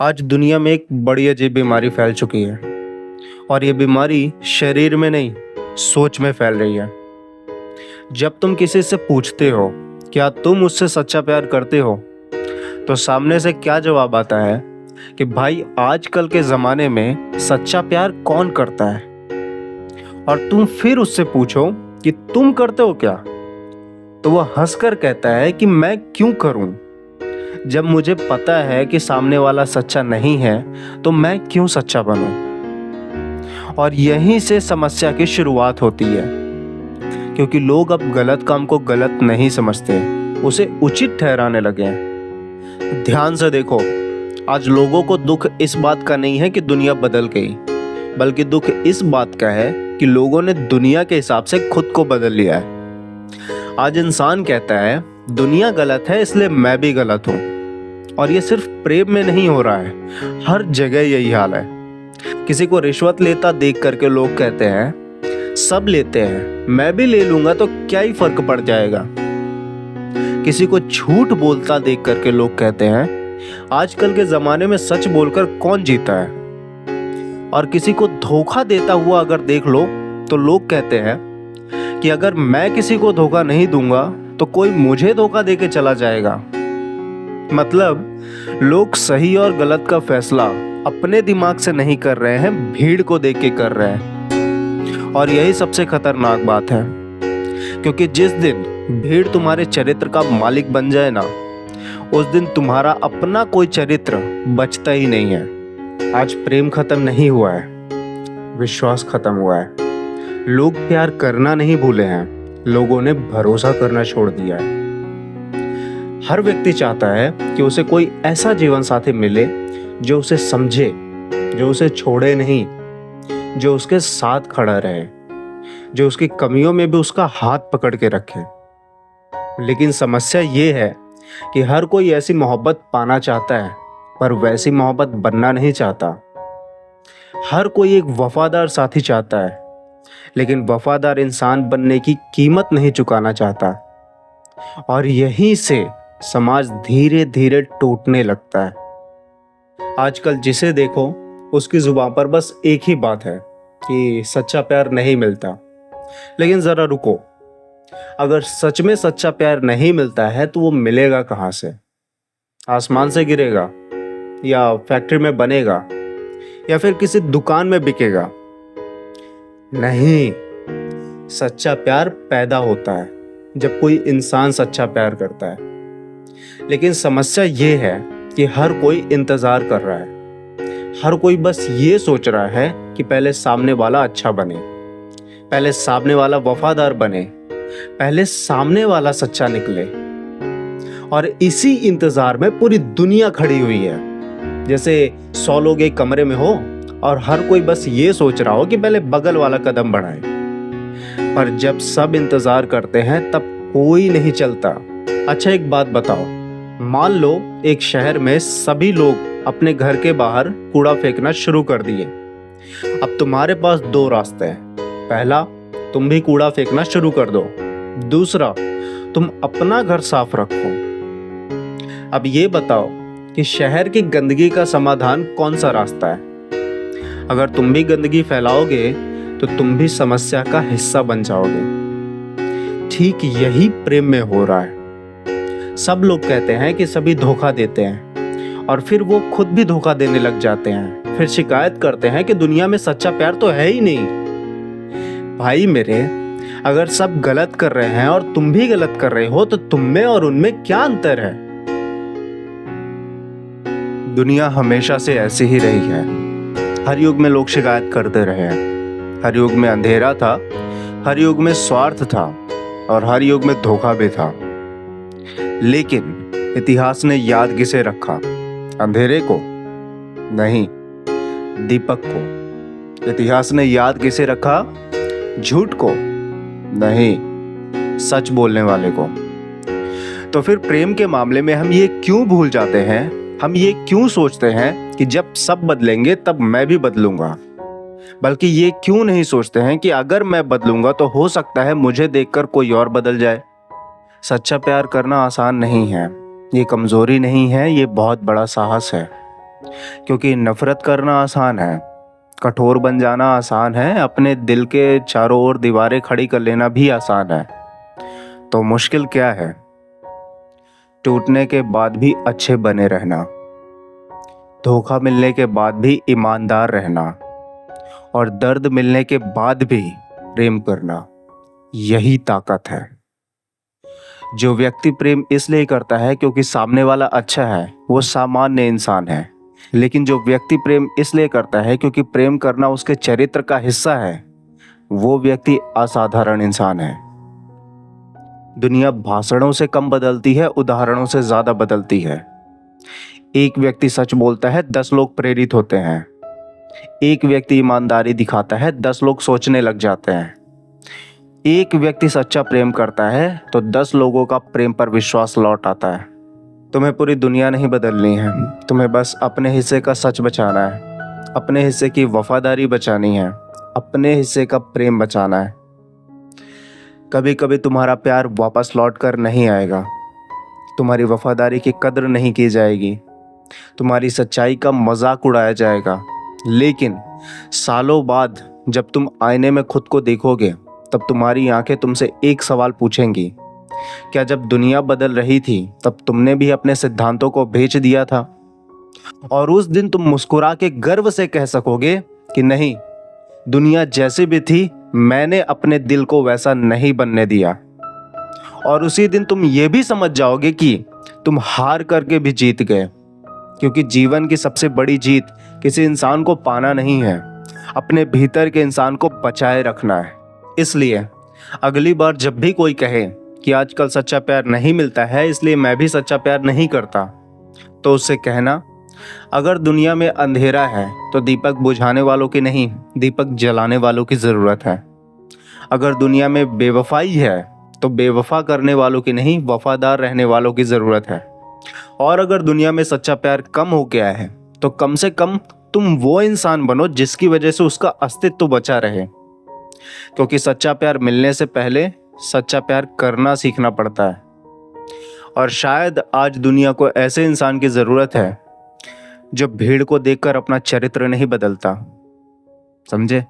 आज दुनिया में एक बड़ी अजीब बीमारी फैल चुकी है और ये बीमारी शरीर में नहीं, सोच में फैल रही है। जब तुम किसी से पूछते हो क्या तुम उससे सच्चा प्यार करते हो, तो सामने से क्या जवाब आता है कि भाई आजकल के ज़माने में सच्चा प्यार कौन करता है। और तुम फिर उससे पूछो कि तुम करते हो क्या, तो वह हंसकर कहता है कि मैं क्यों करूं, जब मुझे पता है कि सामने वाला सच्चा नहीं है तो मैं क्यों सच्चा बनूं। और यहीं से समस्या की शुरुआत होती है, क्योंकि लोग अब गलत काम को गलत नहीं समझते, उसे उचित ठहराने लगे हैं। ध्यान से देखो, आज लोगों को दुख इस बात का नहीं है कि दुनिया बदल गई, बल्कि दुख इस बात का है कि लोगों ने दुनिया के हिसाब से खुद को बदल लिया है। आज इंसान कहता है दुनिया गलत है इसलिए मैं भी गलत हूं। और ये सिर्फ प्रेम में नहीं हो रहा है, हर जगह यही हाल है। किसी को रिश्वत लेता देख करके लोग कहते हैं सब लेते हैं, मैं भी ले लूंगा तो क्या ही फर्क पड़ जाएगा। किसी को झूठ बोलता देख करके लोग कहते हैं आजकल के जमाने में सच बोलकर कौन जीता है। और किसी को धोखा देता हुआ अगर देख लो तो लोग कहते हैं कि अगर मैं किसी को धोखा नहीं दूंगा तो कोई मुझे धोखा देके चला जाएगा। मतलब लोग सही और गलत का फैसला अपने दिमाग से नहीं कर रहे हैं, भीड़ को देख के कर रहे हैं। और यही सबसे खतरनाक बात है, क्योंकि जिस दिन भीड़ तुम्हारे चरित्र का मालिक बन जाए ना, उस दिन तुम्हारा अपना कोई चरित्र बचता ही नहीं है। आज प्रेम खत्म नहीं हुआ है, विश्वास खत्म हुआ है। लोग प्यार करना नहीं भूले हैं, लोगों ने भरोसा करना छोड़ दिया है। हर व्यक्ति चाहता है कि उसे कोई ऐसा जीवन साथी मिले जो उसे समझे, जो उसे छोड़े नहीं, जो उसके साथ खड़ा रहे, जो उसकी कमियों में भी उसका हाथ पकड़ के रखे। लेकिन समस्या ये है कि हर कोई ऐसी मोहब्बत पाना चाहता है, पर वैसी मोहब्बत बनना नहीं चाहता। हर कोई एक वफादार साथी चाहता है, लेकिन वफादार इंसान बनने की कीमत नहीं चुकाना चाहता। और यहीं से समाज धीरे धीरे टूटने लगता है। आजकल जिसे देखो उसकी जुबान पर बस एक ही बात है कि सच्चा प्यार नहीं मिलता। लेकिन जरा रुको, अगर सच में सच्चा प्यार नहीं मिलता है तो वो मिलेगा कहां से? आसमान से गिरेगा, या फैक्ट्री में बनेगा, या फिर किसी दुकान में बिकेगा? नहीं, सच्चा प्यार पैदा होता है जब कोई इंसान सच्चा प्यार करता है। लेकिन समस्या ये है कि हर कोई इंतजार कर रहा है, हर कोई बस ये सोच रहा है कि पहले सामने वाला अच्छा बने, पहले सामने वाला वफादार बने, पहले सामने वाला सच्चा निकले। और इसी इंतजार में पूरी दुनिया खड़ी हुई है, जैसे 100 लोग एक कमरे में हो और हर कोई बस ये सोच रहा हो कि पहले बगल वाला कदम बढ़ाए। पर जब सब इंतजार करते हैं तब कोई नहीं चलता। अच्छा एक बात बताओ, मान लो एक शहर में सभी लोग अपने घर के बाहर कूड़ा फेंकना शुरू कर दिए। अब तुम्हारे पास दो रास्ते हैं। पहला, तुम भी कूड़ा फेंकना शुरू कर दो। दूसरा, तुम अपना घर साफ रखो। अब ये बताओ कि शहर की गंदगी का समाधान कौन सा रास्ता है? अगर तुम भी गंदगी फैलाओगे तो तुम भी समस्या का हिस्सा बन जाओगे। ठीक यही प्रेम में हो रहा है। सब लोग कहते हैं कि सभी धोखा देते हैं, और फिर वो खुद भी धोखा देने लग जाते हैं। फिर शिकायत करते हैं कि दुनिया में सच्चा प्यार तो है ही नहीं। भाई मेरे, अगर सब गलत कर रहे हैं और तुम भी गलत कर रहे हो तो तुम में और उनमें क्या अंतर है? दुनिया हमेशा से ऐसी ही रही है। हर युग में लोग शिकायत करते रहे हैं। हर युग में अंधेरा था, हर युग में स्वार्थ था, और हर युग में धोखा भी था। लेकिन इतिहास ने याद किसे रखा? अंधेरे को नहीं, दीपक को। इतिहास ने याद किसे रखा? झूठ को नहीं, सच बोलने वाले को। तो फिर प्रेम के मामले में हम ये क्यों भूल जाते हैं? हम ये क्यों सोचते हैं कि जब सब बदलेंगे तब मैं भी बदलूंगा? बल्कि ये क्यों नहीं सोचते हैं कि अगर मैं बदलूंगा तो हो सकता है मुझे देखकर कोई और बदल जाए। सच्चा प्यार करना आसान नहीं है, ये कमजोरी नहीं है, ये बहुत बड़ा साहस है। क्योंकि नफरत करना आसान है, कठोर बन जाना आसान है, अपने दिल के चारों ओर दीवारें खड़ी कर लेना भी आसान है। तो मुश्किल क्या है? टूटने के बाद भी अच्छे बने रहना, धोखा मिलने के बाद भी ईमानदार रहना, और दर्द मिलने के बाद भी प्रेम करना। यही ताकत है। जो व्यक्ति प्रेम इसलिए करता है क्योंकि सामने वाला अच्छा है, वो सामान्य इंसान है। लेकिन जो व्यक्ति प्रेम इसलिए करता है क्योंकि प्रेम करना उसके चरित्र का हिस्सा है, वो व्यक्ति असाधारण इंसान है। दुनिया भाषणों से कम बदलती है, उदाहरणों से ज्यादा बदलती है। एक व्यक्ति सच बोलता है, 10 लोग प्रेरित होते हैं। एक व्यक्ति ईमानदारी दिखाता है, 10 लोग सोचने लग जाते हैं। एक व्यक्ति सच्चा प्रेम करता है तो 10 लोगों का प्रेम पर विश्वास लौट आता है। तुम्हें पूरी दुनिया नहीं बदलनी है, तुम्हें बस अपने हिस्से का सच बचाना है, अपने हिस्से की वफादारी बचानी है, अपने हिस्से का प्रेम बचाना है। कभी कभी तुम्हारा प्यार वापस लौट कर नहीं आएगा, तुम्हारी वफादारी की कद्र नहीं की जाएगी, तुम्हारी सच्चाई का मजाक उड़ाया जाएगा। लेकिन सालों बाद जब तुम आईने में खुद को देखोगे, तब तुम्हारी आंखें तुमसे एक सवाल पूछेंगी, क्या जब दुनिया बदल रही थी तब तुमने भी अपने सिद्धांतों को बेच दिया था? और उस दिन तुम मुस्कुरा के गर्व से कह सकोगे कि नहीं, दुनिया जैसी भी थी, मैंने अपने दिल को वैसा नहीं बनने दिया। और उसी दिन तुम ये भी समझ जाओगे कि तुम हार करके भी जीत गए, क्योंकि जीवन की सबसे बड़ी जीत किसी इंसान को पाना नहीं है, अपने भीतर के इंसान को बचाए रखना है। इसलिए अगली बार जब भी कोई कहे कि आजकल सच्चा प्यार नहीं मिलता है, इसलिए मैं भी सच्चा प्यार नहीं करता, तो उससे कहना, अगर दुनिया में अंधेरा है तो दीपक बुझाने वालों की नहीं, दीपक जलाने वालों की जरूरत है। अगर दुनिया में बेवफाई है तो बेवफा करने वालों की नहीं, वफादार रहने वालों की जरूरत है। और अगर दुनिया में सच्चा प्यार कम हो गया है तो कम से कम तुम वो इंसान बनो जिसकी वजह से उसका अस्तित्व बचा रहे। क्योंकि सच्चा प्यार मिलने से पहले सच्चा प्यार करना सीखना पड़ता है। और शायद आज दुनिया को ऐसे इंसान की जरूरत है जो भीड़ को देखकर अपना चरित्र नहीं बदलता। समझे?